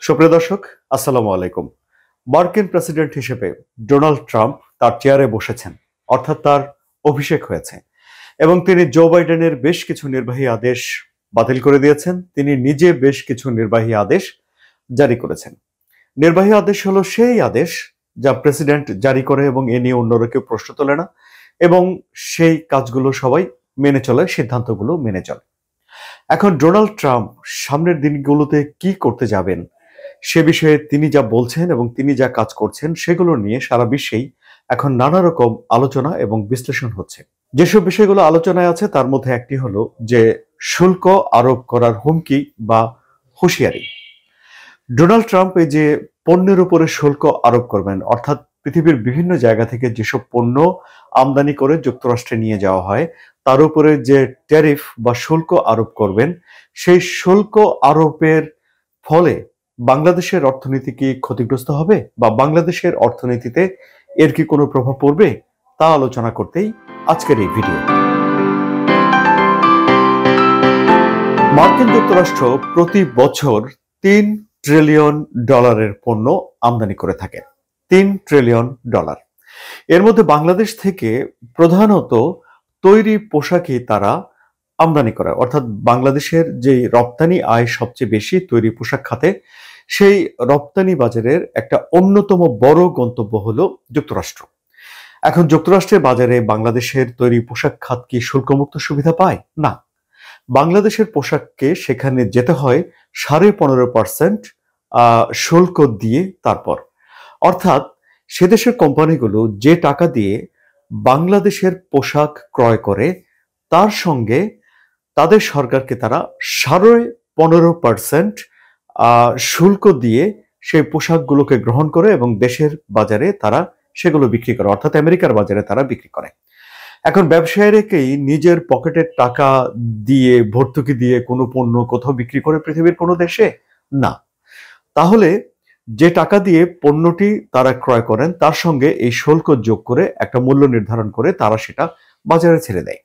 সুপ্রিয় দর্শক, আসসালামু আলাইকুম। মার্কিন প্রেসিডেন্ট হিসেবে ডোনাল্ড ট্রাম্প তার চেয়ারে বসেছেন, অর্থাৎ তার অভিষেক হয়েছে এবং তিনি জো বাইডেনের বেশ কিছু নির্বাহী আদেশ বাতিল করে দিয়েছেন। তিনি নিজে বেশ কিছু নির্বাহী আদেশ জারি করেছেন। নির্বাহী আদেশ হলো সেই আদেশ যা প্রেসিডেন্ট জারি করে এবং এ নিয়ে অন্যরা কেউ প্রশ্ন তোলে না এবং সেই কাজগুলো সবাই মেনে চলে, সিদ্ধান্তগুলো মেনে চলে। এখন ডোনাল্ড ট্রাম্প সামনের দিনগুলোতে কি করতে যাবেন সে বিষয়ে তিনি যা বলছেন এবং তিনি যা কাজ করছেন সেগুলো নিয়ে সারা বিশ্বেই এখন নানা রকম আলোচনা এবং বিশ্লেষণ হচ্ছে। যেসব বিষয়গুলো আলোচনায় আছে তার মধ্যে একটি হলো যে শুল্ক আরোপ করার হুমকি বা হুঁশিয়ারি। ডোনাল্ড ট্রাম্প এই যে পণ্যের উপরে শুল্ক আরোপ করবেন, অর্থাৎ পৃথিবীর বিভিন্ন জায়গা থেকে যেসব পণ্য আমদানি করে যুক্তরাষ্ট্রে নিয়ে যাওয়া হয় তার উপরে যে ট্যারিফ বা শুল্ক আরোপ করবেন, সেই শুল্ক আরোপের ফলে বাংলাদেশের অর্থনীতি কি ক্ষতিগ্রস্ত হবে বা বাংলাদেশের অর্থনীতিতে এর কি কোনো প্রভাব পড়বে, তা আলোচনা করতেই আজকের এই ভিডিও। মার্কিন যুক্তরাষ্ট্র প্রতি বছর $3 ট্রিলিয়ন পণ্য আমদানি করে থাকে। $3 ট্রিলিয়ন। এর মধ্যে বাংলাদেশ থেকে প্রধানত তৈরি পোশাকই তারা আমদানি করে, অর্থাৎ বাংলাদেশের যে রপ্তানি আয় সবচেয়ে বেশি তৈরি পোশাক খাতে, সেই রপ্তানি বাজারের একটা অন্যতম বড় গন্তব্য হলো যুক্তরাষ্ট্র। এখন যুক্তরাষ্ট্রের বাজারে বাংলাদেশের তৈরি পোশাক খাত কি শুল্কমুক্ত সুবিধা পায়? না, বাংলাদেশের পোশাককে সেখানে যেতে হয় 15.5% শুল্ক দিয়ে। তারপর অর্থাৎ সে দেশের কোম্পানিগুলো যে টাকা দিয়ে বাংলাদেশের পোশাক ক্রয় করে তার সঙ্গে তাদের সরকারকে তারা 15.5% শুল্ক দিয়ে সেই পোশাকগুলোকে গ্রহণ করে এবং দেশের বাজারে তারা সেগুলো বিক্রি করে, অর্থাৎ আমেরিকার বাজারে তারা বিক্রি করে। এখন ব্যবসায়ীরাকেই নিজের পকেটের টাকা দিয়ে ভর্তুকি দিয়ে কোনো পণ্য কোথাও বিক্রি করে পৃথিবীর কোনো দেশে? না। তাহলে যে টাকা দিয়ে পণ্যটি তারা ক্রয় করেন তার সঙ্গে এই শুল্ক যোগ করে একটা মূল্য নির্ধারণ করে তারা সেটা বাজারে ছেড়ে দেয়।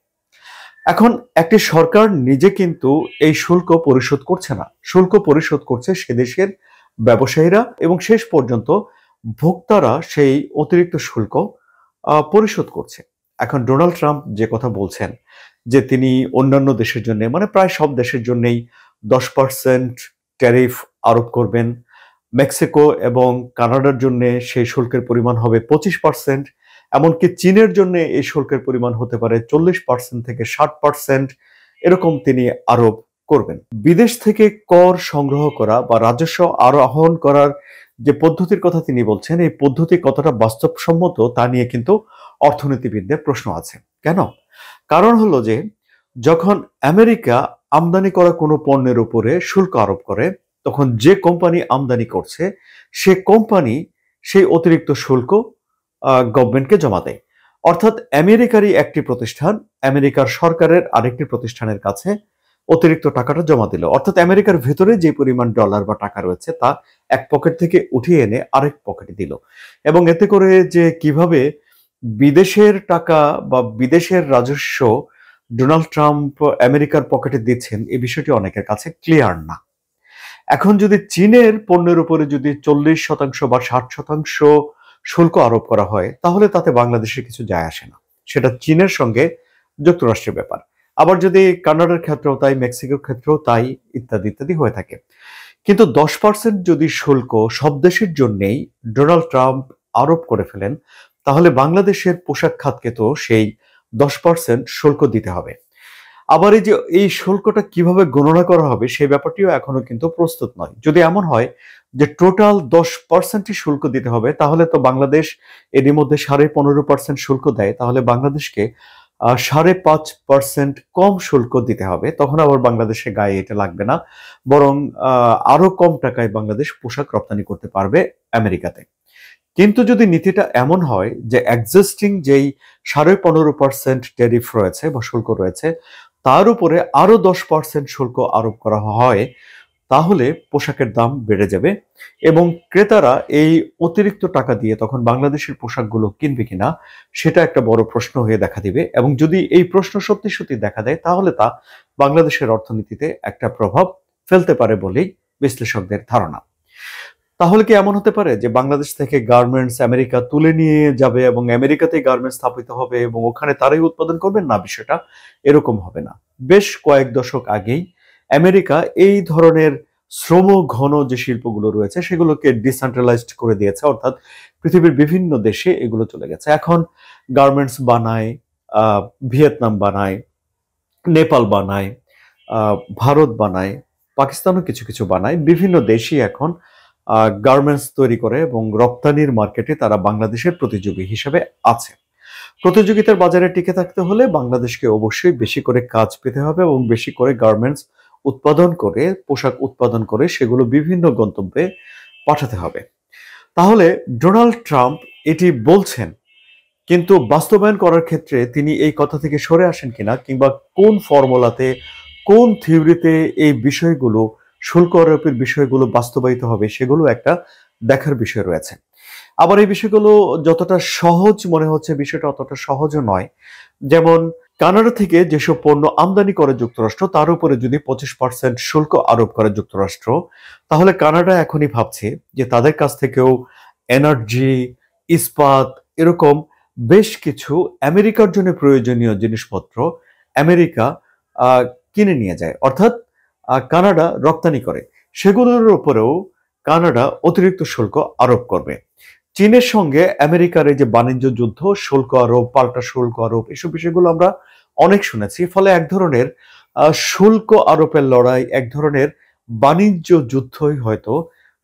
এখন একটি সরকার নিজে কিন্তু এই শুল্ক পরিশোধ করছে না, শুল্ক পরিশোধ করছে সে দেশের ব্যবসায়ীরা এবং শেষ পর্যন্ত ভোক্তারা সেই অতিরিক্ত শুল্ক পরিশোধ করছে। এখন ডোনাল্ড ট্রাম্প যে কথা বলছেন যে তিনি অন্যান্য দেশের জন্য, মানে প্রায় সব দেশের জন্যই 10% ট্যারিফ আরোপ করবেন, মেক্সিকো এবং কানাডার জন্য সেই শুল্কের পরিমাণ হবে 25%, এমনকি চীনের জন্য এই শুল্কের পরিমাণ হতে পারে 40% থেকে 60%, এরকম তিনি আরোপ করবেন। বিদেশ থেকে কর সংগ্রহ করা বা রাজস্ব আরোহণ করার যে পদ্ধতির কথা তিনি বলছেন, এই পদ্ধতি কতটা বাস্তবসম্মত তা নিয়ে কিন্তু অর্থনীতিবিদদের প্রশ্ন আছে। কেন? কারণ হলো যে যখন আমেরিকা আমদানি করা কোনো পণ্যের উপরে শুল্ক আরোপ করে তখন যে কোম্পানি আমদানি করছে সে কোম্পানি সেই অতিরিক্ত শুল্ক গভর্নমেন্টকে জমা দেয়। অর্থাৎ আমেরিকারই একটি প্রতিষ্ঠান আমেরিকার সরকারের আরেকটি প্রতিষ্ঠানের কাছে অতিরিক্ত টাকাটা জমা দিল, অর্থাৎ আমেরিকার ভেতরে যে পরিমাণ ডলার বা টাকা রয়েছে তা এক পকেট থেকে উঠিয়ে এনে আরেক পকেটে দিল। এবং এতে করে যে কিভাবে বিদেশের টাকা বা বিদেশের রাজস্ব ডোনাল্ড ট্রাম্প আমেরিকার পকেটে দিচ্ছেন, এই বিষয়টি অনেকের কাছে ক্লিয়ার না। এখন যদি চীনের পণ্যের উপরে যদি 40% বা 60% শুল্ক আরোপ করা হয় তাহলে তাতে বাংলাদেশের কিছু যায় আসে না, সেটা চীনের সঙ্গে যুক্তরাষ্ট্রের ব্যাপার। আবার যদি কানাডার ক্ষেত্রেও তাই, মেক্সিকোর ক্ষেত্রেও তাই, ইত্যাদি ইত্যাদি হয়ে থাকে। কিন্তু 10% যদি শুল্ক সব দেশের জন্যই ডোনাল্ড ট্রাম্প আরোপ করে ফেলেন তাহলে বাংলাদেশের পোশাক খাতকে তো সেই 10% শুল্ক দিতে হবে। আবার এই যে এই শুল্কটা কিভাবে গণনা করা হবে সেই ব্যাপারটিও এখনো কিন্তু প্রস্তুত নয়। যদি এমন হয় যে টোটাল 10% শুল্ক দিতে হবে তাহলে তো বাংলাদেশ এরই মধ্যে 15.5% শুল্ক দেয়, তাহলে বাংলাদেশকে 5.5% কম শুল্ক দিতে হবে। তখন আবার বাংলাদেশের গায়ে এটা লাগবে না, বরং আরো কম টাকায় বাংলাদেশ পোশাক রপ্তানি করতে পারবে আমেরিকাতে। কিন্তু যদি নীতিটা এমন হয় যে এক্সিস্টিং যেই 15.5% ট্যারিফ রয়েছে বা শুল্ক রয়েছে তার উপরে আরো 10% শুল্ক আরোপ করা হয় তাহলে পোশাকের দাম বেড়ে যাবে এবং ক্রেতারা এই অতিরিক্ত টাকা দিয়ে তখন বাংলাদেশের পোশাকগুলো কিনবে কিনা সেটা একটা বড় প্রশ্ন হয়ে দেখা দিবে। এবং যদি এই প্রশ্ন সত্যি সত্যি দেখা দেয় তাহলে তা বাংলাদেশের অর্থনীতিতে একটা প্রভাব ফেলতে পারে বলেই বিশ্লেষকদের ধারণা। তাহলে কি এমন হতে পারে যে বাংলাদেশ থেকে গার্মেন্টস আমেরিকা তুলে নিয়ে যাবে এবং আমেরিকাতেই গার্মেন্টস স্থাপিত হবে এবং ওখানে তারাই উৎপাদন করবেন? না, বিষয়টা এরকম হবে না। বেশ কয়েক দশক আগেই আমেরিকা এই ধরনের শ্রম ঘন যে শিল্পগুলো রয়েছে সেগুলোকে ডিসেন্ট্রালাইজড করে দিয়েছে, অর্থাৎ পৃথিবীর বিভিন্ন দেশে এগুলো চলে গেছে। এখন গার্মেন্টস বানায় আহ, ভিয়েতনাম বানায়, নেপাল বানায়, ভারত বানায়, পাকিস্তানও কিছু কিছু বানায়। বিভিন্ন দেশই এখন গার্মেন্টস তৈরি করে এবং রপ্তানির মার্কেটে তারা বাংলাদেশের প্রতিযোগী হিসেবে আছে। প্রতিযোগিতার বাজারে টিকে থাকতে হলে বাংলাদেশকে অবশ্যই বেশি করে কাজ পেতে হবে এবং বেশি করে গার্মেন্টস উৎপাদন করে, পোশাক উৎপাদন করে সেগুলো বিভিন্ন গন্তব্যে পাঠাতে হবে। তাহলে ডোনাল্ড ট্রাম্প এটি বলছেন, কিন্তু বাস্তবায়ন করার ক্ষেত্রে তিনি এই কথা থেকে সরে আসেন কিনা, কিংবা কোন ফর্মুলাতে, কোন থিওরিতে এই বিষয়গুলো, শুল্ক আরোপের বিষয়গুলো বাস্তবায়িত হবে, সেগুলো একটা দেখার বিষয় রয়েছে। আবার এই বিষয়গুলো যতটা সহজ মনে হচ্ছে, বিষয়টা অতটা সহজও নয়। যেমন কানাডা থেকে যেসব পণ্য আমদানি করে যুক্তরাষ্ট্র, তার উপরে যদি 25% শুল্ক আরোপ করে যুক্তরাষ্ট্র, তাহলে কানাডা এখনই ভাবছে যে তাদের কাছ থেকেও এনার্জি, ইস্পাত, এরকম বেশ কিছু আমেরিকার জন্য প্রয়োজনীয় জিনিসপত্র আমেরিকা আহ, কিনে নিয়ে যায়, অর্থাৎ কানাডা রপ্তানি করে, সেগুলোর উপরেও কানাডা অতিরিক্ত শুল্ক আরোপ করবে। চীনের সঙ্গে আমেরিকার এই যে বাণিজ্য যুদ্ধ, শুল্ক আরোপ, পাল্টা শুল্ক আরোপ, এসব বিষয়গুলো আমরা অনেক শুনেছি। ফলে এক ধরনের শুল্ক আরোপের লড়াই, এক ধরনের বাণিজ্য যুদ্ধই হয়তো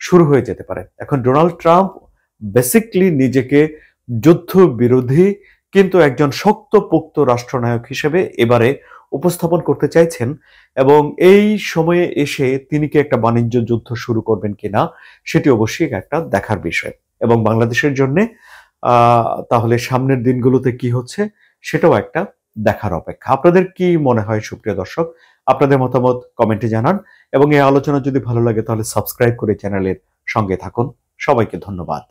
শুরু হয়ে যেতে পারে। এখন ডোনাল্ড ট্রাম্প বেসিকলি নিজেকে যুদ্ধ বিরোধী কিন্তু একজন শক্তপোক্ত রাষ্ট্রনায়ক হিসেবে এবারে উপস্থাপন করতে চাইছেন, এবং এই সময়ে এসে তিনি কি একটা বাণিজ্য যুদ্ধ শুরু করবেন কিনা সেটি অবশ্যই একটা দেখার বিষয়। এবং বাংলাদেশের জন্য তাহলে সামনের দিনগুলোতে কি হচ্ছে সেটাও একটা দেখার অপেক্ষা। আপনাদের কি মনে হয় সুপ্রিয় দর্শক? আপনাদের মতামত কমেন্টে জানান, এবং এই আলোচনা যদি ভালো লাগে তাহলে সাবস্ক্রাইব করে চ্যানেলের সঙ্গে থাকুন। সবাইকে ধন্যবাদ।